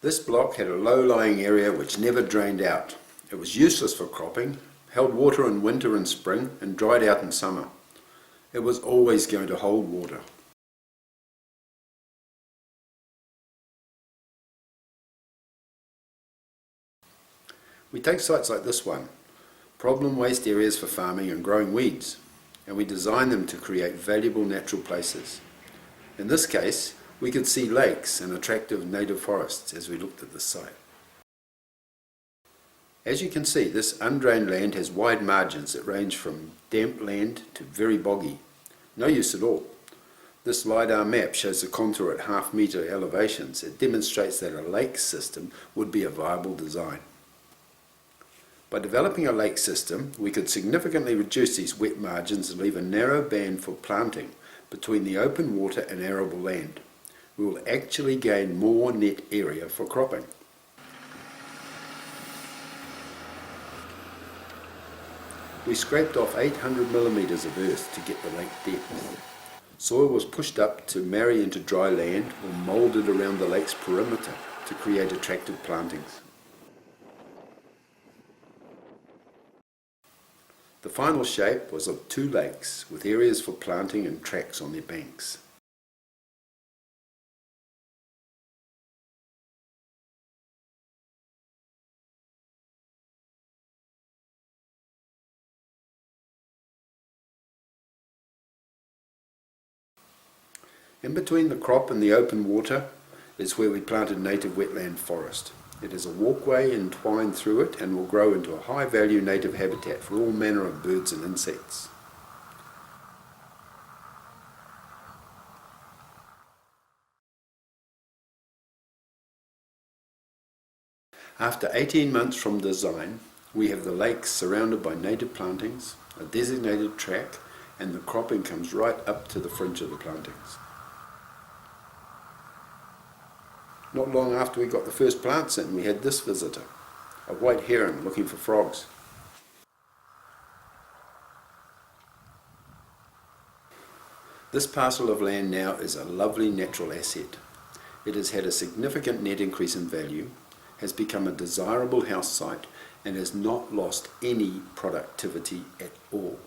This block had a low-lying area which never drained out. It was useless for cropping, held water in winter and spring, and dried out in summer. It was always going to hold water. We take sites like this one, problem waste areas for farming and growing weeds, and we design them to create valuable natural places. In this case, we could see lakes and attractive native forests as we looked at the site. As you can see, this undrained land has wide margins that range from damp land to very boggy. No use at all. This LiDAR map shows the contour at half-metre elevations. It demonstrates that a lake system would be a viable design. By developing a lake system, we could significantly reduce these wet margins and leave a narrow band for planting between the open water and arable land. We will actually gain more net area for cropping. We scraped off 800 millimetres of earth to get the lake depth. Soil was pushed up to marry into dry land or moulded around the lake's perimeter to create attractive plantings. The final shape was of two lakes with areas for planting and tracks on their banks. In between the crop and the open water is where we planted native wetland forest. It is a walkway entwined through it and will grow into a high-value native habitat for all manner of birds and insects. After 18 months from design, we have the lakes surrounded by native plantings, a designated track, and the cropping comes right up to the fringe of the plantings. Not long after we got the first plants in, we had this visitor, a white heron looking for frogs. This parcel of land now is a lovely natural asset. It has had a significant net increase in value, has become a desirable house site, and has not lost any productivity at all.